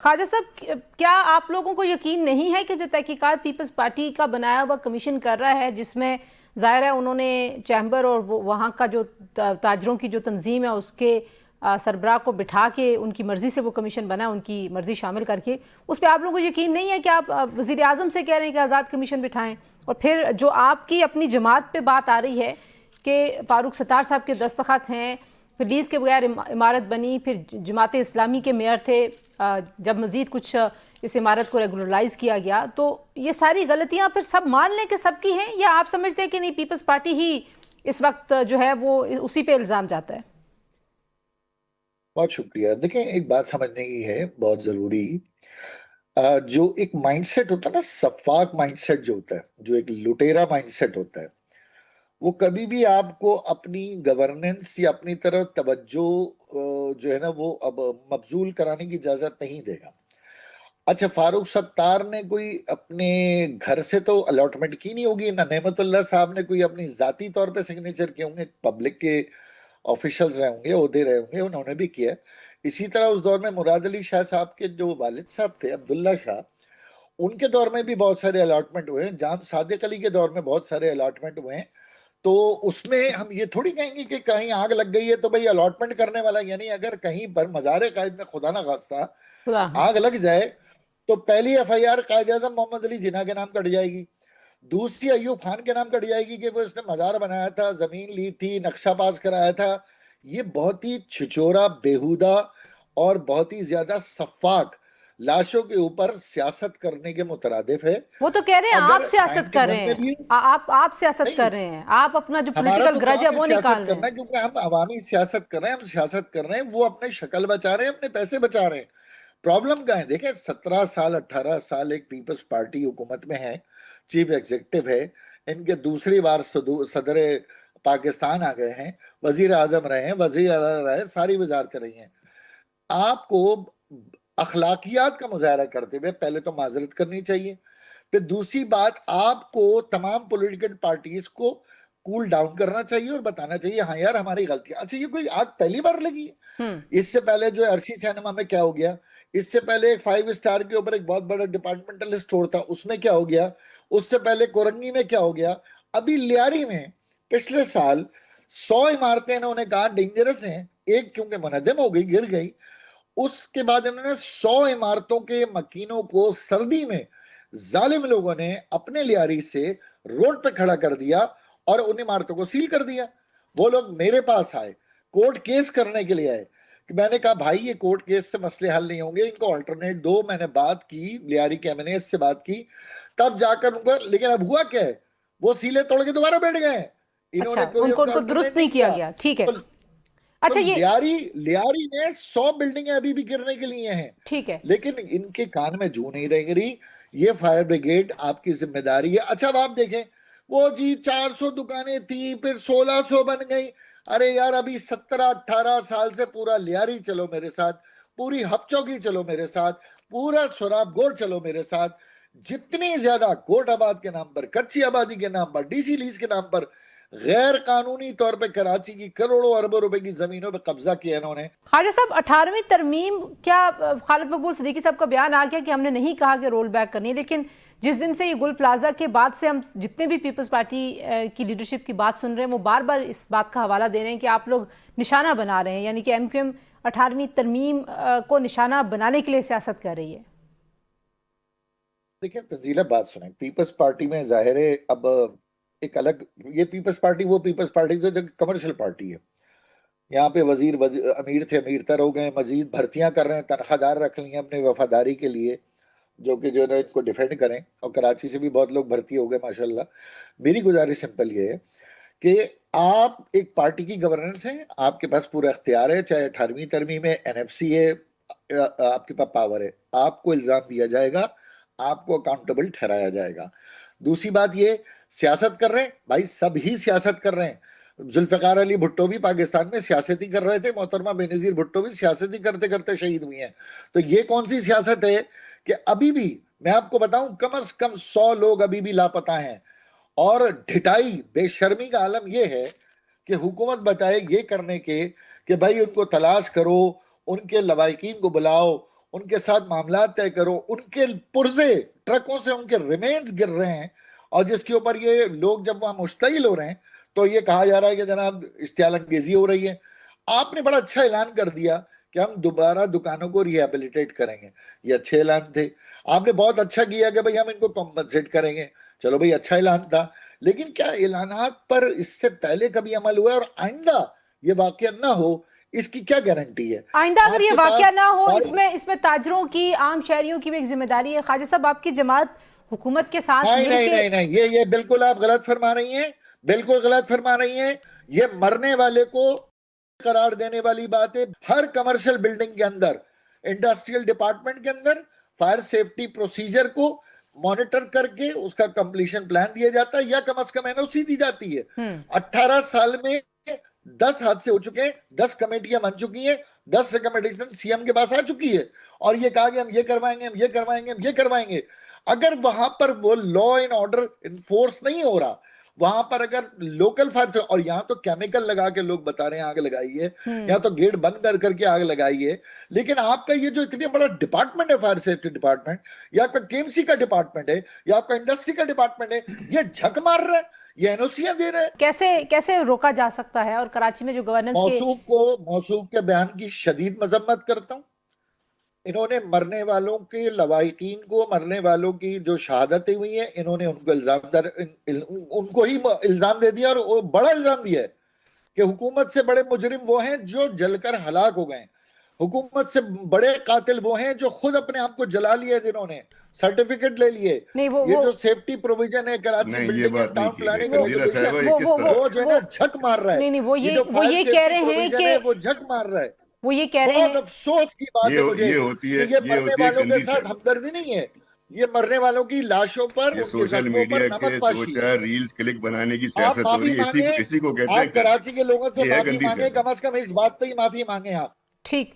خواجہ صاحب، کیا آپ لوگوں کو یقین نہیں ہے کہ جو تحقیقات پیپلز پارٹی کا بنایا ہوا کمیشن کر رہا ہے، جس میں ظاہر ہے انہوں نے چیمبر اور وہاں کا جو تاجروں کی جو تنظیم ہے اس کے سربراہ کو بٹھا کے ان کی مرضی سے وہ کمیشن بنا، ان کی مرضی شامل کر کے، اس پہ آپ لوگوں کو یقین نہیں ہے کہ آپ وزیر اعظم سے کہہ رہے ہیں کہ آزاد کمیشن بٹھائیں؟ اور پھر جو آپ کی اپنی جماعت پہ بات آ رہی ہے کہ فاروق ستار صاحب کے دستخط ہیں، پھر لیز کے بغیر عمارت بنی، پھر جماعت اسلامی کے میئر تھے، جب مزید کچھ اس عمارت کو ریگولرائز کیا گیا، تو یہ ساری غلطیاں پھر سب مان لیں کہ سب کی ہیں، یا آپ سمجھتے ہیں کہ نہیں پیپلز پارٹی ہی اس وقت جو ہے وہ اسی پہ الزام جاتا ہے؟ بہت شکریہ. دیکھیں، ایک بات سمجھنے کی ہے بہت ضروری. جو ایک مائنڈ سیٹ ہوتا ہے نا، شفاق مائنڈ سیٹ جو ہوتا ہے، جو ایک لٹیرا مائنڈ سیٹ ہوتا ہے، وہ کبھی بھی آپ کو اپنی گورننس یا اپنی طرف توجہ جو ہے نا وہ اب مبذول کرانے کی اجازت نہیں دے گا. اچھا، فاروق ستار نے کوئی اپنے گھر سے تو الاٹمنٹ کی نہیں ہوگی، نہ نعمت اللہ صاحب نے کوئی اپنی ذاتی طور پہ سگنیچر کیے ہوں گے، پبلک کے آفیشلز رہے ہوں گے، عہدے رہے ہوں گے، انہوں نے بھی کیا. اسی طرح اس دور میں مراد علی شاہ صاحب کے جو والد صاحب تھے عبداللہ شاہ، ان کے دور میں بھی بہت سارے الاٹمنٹ ہوئے ہیں. جام صادق علی کے دور میں بہت سارے الاٹمنٹ ہوئے ہیں. تو اس میں ہم یہ تھوڑی کہیں گے کہ کہیں آگ لگ گئی ہے تو بھئی الاٹمنٹ کرنے والا، یعنی اگر کہیں پر مزار قائد میں خدا نہ خواستہ خدا آگ حافظ. لگ جائے تو پہلی F I R Quaid Azam محمد علی جناح کے نام کٹ جائے گی، دوسری ایوب خان کے نام کٹ جائے گی کہ وہ اس نے مزار بنایا تھا، زمین لی تھی، نقشہ پاس کرایا تھا. یہ بہت ہی چھچورا، بیہودہ اور بہت ہی زیادہ سفاک لاشوں کے اوپر سیاست کرنے کے مترادف ہے. وہ تو کہہ رہے ہیں آپ اگر سیاست کر 91 رہے میں ہیں، بھی آپ سیاست نہیں، کر رہے ہیں، آپ اپنا جو ہمارا پولیٹیکل تو گرج ہے کام ہے وہ سیاست نکال رہے ہیں. کرنا، کیونکہ ہم عوامی سیاست کر رہے ہیں، ہم سیاست کر رہے ہیں، وہ اپنے شکل بچا رہے ہیں، اپنے پیسے بچا رہے ہیں. پرابلم کہاں ہے؟ دیکھیں، 17 سال 18 سال ایک پیپلز پارٹی حکومت میں ہے، چیف ایگزیکٹو ہے، ان کے دوسری بار صدر پاکستان آ گئے ہیں، وزیر اعظم رہے ہیں، وزیر اعظم رہے، ساری وزارتیں رہی ہیں. آپ کو اخلاقیات کا مظاہرہ کرتے ہوئے پہلے تو معذرت کرنی چاہیے. پھر دوسری بات، آپ کو تمام پولیٹیکل پارٹیز کو کول ڈاؤن کرنا چاہیے اور بتانا چاہیے ہاں یار ہماری غلطی. اچھا، یہ کوئی آگ پہلی بار لگی ہے؟ اس سے پہلے جو ارسی سینما میں کیا ہو گیا، اس سے پہلے ایک 5 اسٹار کے اوپر ایک بہت بڑا ڈپارٹمنٹل اسٹور تھا، اس میں کیا ہو گیا، اس سے پہلے کورنگی میں کیا ہو گیا، ابھی لیاری میں پچھلے سال 100 عمارتیں انہوں نے کہا ڈینجرس ہیں، ایک کیونکہ منہدم ہو گئی، گر گئی. اس کے بعد انہوں نے 100 عمارتوں کے مکینوں کو سردی میں ظالم لوگوں نے اپنے لیاری سے روڈ پہ کھڑا کر دیا اور ان عمارتوں کو سیل کر دیا. وہ لوگ میرے پاس آئے، کورٹ کیس کرنے کے لیے آئے. میں نے کہا بھائی یہ کورٹ کیس سے مسئلے حل نہیں ہوں گے، ان کو آلٹرنیٹ دو. میں نے بات کی، لیاری کیمنیز سے بات کی، تب جا کر ان کو، لیکن اب ہوا کیا ہے، وہ سیلے توڑ کے دوبارہ بیٹھ گئے. انہوں نے اچھا، کوئی ان ان کا کو درست آلٹرنیٹ نہیں نہیں کیا کیا. گیا، ٹھیک ہے. تو اچھا، یہ لیاری نے 100 بلڈنگیں ابھی بھی گرنے کے لیے ہیں، ٹھیک ہے. لیکن ان کے کان میں جو نہیں رہ گئی. یہ فائر بریگیڈ آپ کی ذمہ داری ہے. اچھا، اب آپ دیکھیں، وہ جی 400 دکانیں تھیں، پھر 1600 بن گئی. ارے یار، ابھی 17 18 سال سے پورا لیاری چلو میرے ساتھ، پوری ہپ چوکی چلو میرے ساتھ، پورا سوراب گوڑ چلو میرے ساتھ. جتنی زیادہ کوٹ آباد کے نام پر، کچی آبادی کے نام پر، ڈی سی لیز کے نام پر غیر قانونی طور پہ کراچی کی کروڑوں اربوں روپے کی زمینوں پہ قبضہ کیا انہوں نے. خواجہ صاحب، 18ویں ترمیم، کیا خالد مقبول صدیقی صاحب کا بیان آ گیا کہ ہم نے نہیں کہا کہ رول بیک کرنی ہے، لیکن جس دن سے یہ گل پلازا کے بعد سے ہم جتنے بھی پیپلز پارٹی کی لیڈرشپ کی بات سن رہے ہیں، وہ بار بار اس بات کا حوالہ دے رہے ہیں کہ آپ لوگ نشانہ بنا رہے ہیں، یعنی کہ ایم کیو ایم 18ویں ترمیم کو نشانہ بنانے کے لیے سیاست کر رہی ہے. دیکھیں تنزیلہ، بات سنیں، پیپلز پارٹی میں ظاہر ہے اب ایک الگ، یہ پیپلز پارٹی وہ پیپلز پارٹی جو کمرشل پارٹی ہے. یہاں پہ امیر تھے، امیر تر ہو گئے، مزید بھرتیاں کر رہے ہیں، تنخواہ دار رکھ لی ہیں اپنے وفاداری کے لیے، جو کہ جو ہے نا ان کو ڈیفینڈ کریں. اور کراچی سے بھی بہت لوگ بھرتی ہو گئے ماشاءاللہ. میری گزارش سمپل یہ ہے کہ آپ ایک پارٹی کی گورننس ہیں، آپ کے پاس پورا اختیار ہے، چاہے 18ویں ترمیم ہے، این ایف سی ہے، آپ کے پاس پاور ہے. آپ کو الزام دیا جائے گا، آپ کو اکاؤنٹیبل ٹھہرایا جائے گا. دوسری بات یہ، سیاست کر رہے ہیں بھائی، سب ہی سیاست کر رہے ہیں. ذوالفقار علی بھٹو بھی پاکستان میں سیاست ہی کر رہے تھے، محترمہ بے نظیر بھٹو بھی سیاست ہی کرتے کرتے شہید ہوئی ہیں. تو یہ کون سی سیاست ہے کہ ابھی بھی میں آپ کو بتاؤں کم از کم 100 لوگ ابھی بھی لاپتہ ہیں. اور ڈھٹائی، بے شرمی کا عالم یہ ہے کہ حکومت بتائے یہ کرنے کے کہ بھائی ان کو تلاش کرو، ان کے لواحقین کو بلاؤ، ان کے ساتھ معاملات طے کرو. ان کے پرزے ٹرکوں سے ان کے ریمینز گر رہے ہیں اور جس کے اوپر یہ لوگ جب وہاں مشتعل ہو رہے ہیں تو یہ کہا جا رہا ہے کہ جناب اشتعال انگیزی ہو رہی ہے. آپ نے بڑا اچھا اعلان کر دیا کہ ہم دوبارہ دکانوں کو ریہیبلیٹیٹ کریں گے. یہ اچھے اعلان تھے. آپ نے بہت اچھا کیا کہ بھئی ہم ان کو کمپنسیٹ کریں گے. چلو بھئی اچھا اعلان تھا. لیکن کیا اعلانات پر اس سے پہلے کبھی عمل ہوا ہے؟ اور آئندہ یہ واقعہ نہ ہو اس کی کیا گارنٹی ہے؟ آئندہ اگر آپ یہ کے واقعہ پاس نہ ہو اس میں تاجروں کی، عام شہریوں کی بھی ایک ذمہ داری ہے. خواجہ صاحب آپ کی جماعت حکومت کے ساتھ نہیں مل نہیں کے، نہیں نہیں یہ بالکل آپ غلط فرما رہی ہیں. بالکل غلط فرما رہی ہیں. یہ مرنے والے کو قرار دینے والی بات ہے. ہر کمرشل بلڈنگ کے اندر، انڈسٹریل ڈپارٹمنٹ کے اندر فائر سیفٹی پروسیجر کو مانیٹر کر کے اس کا کمپلیشن پلان دیا جاتا ہے یا کم از کم NOC دی جاتی ہے. 18 سال میں 10 حادثے ہو چکے ہیں، 10 کمیٹیاں بن چکی ہیں، 10 ریکمنڈیشن CM کے پاس آ چکی ہے اور یہ کہا کہ ہم یہ کروائیں گے، ہم یہ کروائیں گے، ہم یہ کروائیں گے. اگر وہاں پر وہ لا اینڈ آرڈر انفورس نہیں ہو رہا، وہاں پر اگر لوکل فائر، اور یہاں تو کیمیکل لگا کے لوگ بتا رہے ہیں آگ لگائی ہے، یہاں تو گیٹ بند کر کے آگ لگائی ہے. لیکن آپ کا یہ جو اتنی بڑا ڈپارٹمنٹ ہے، فائر سیفٹی ڈپارٹمنٹ، یا آپ کا KMC کا ڈپارٹمنٹ ہے، یا آپ کا انڈسٹری کا ڈپارٹمنٹ ہے، یہ جھک مار رہا ہے، یہ NOCیاں دے رہے ہیں. کیسے روکا جا سکتا ہے؟ اور کراچی میں جو گورننس کے موصوف کے بیان کی شدید مذمت کرتا ہوں. انہوں نے مرنے والوں کے لواحقین کو، مرنے والوں کی جو شہادتیں ہوئی ہیں، انہوں نے ان کو ہی الزام دے دیا، اور بڑا الزام دیا ہے کہ حکومت سے بڑے مجرم وہ ہیں جو جل کر ہلاک ہو گئے ہیں. حکومت سے بڑے قاتل وہ ہیں جو خود اپنے آپ کو جلا لیے، جنہوں نے سرٹیفکیٹ لے لیے. یہ جو سیفٹی پروویژن ہے کراچی نہیں، یہ بلڈنگ بات اینڈ نہیں ٹاؤن کی گئی. پلاننگ قندیلہ صاحبہ یہ کس طرح وہ جو ہے نا جھک مار رہا ہے. نہیں یہ جو وہ یہ کہہ رہے ہیں کہ وہ جھک مار رہا ہے. وہ یہ کہہ رہے بہت ہیں، افسوس کی بات ہے مجھے یہ ہوتی کہ ہے یہ مرنے ہوتی ہے والوں کے قندیل ساتھ صاحب. ہمدردی نہیں ہے. یہ مرنے والوں کی لاشوں پر، یہ ان کے سوشل زخموں پر میڈیا کے نمک 2 پاشی. 4 ریلز کلک بنانے کی آپ سیاست ہو معافی رہی ہے. مانگیں، اسی کو کہتے آپ کراچی کے لوگوں سے ہیں. یہ ہے معافی قندیل مانگیں، صاحب. کم از کم اس بات پہ ہی معافی مانگیں آپ. ٹھیک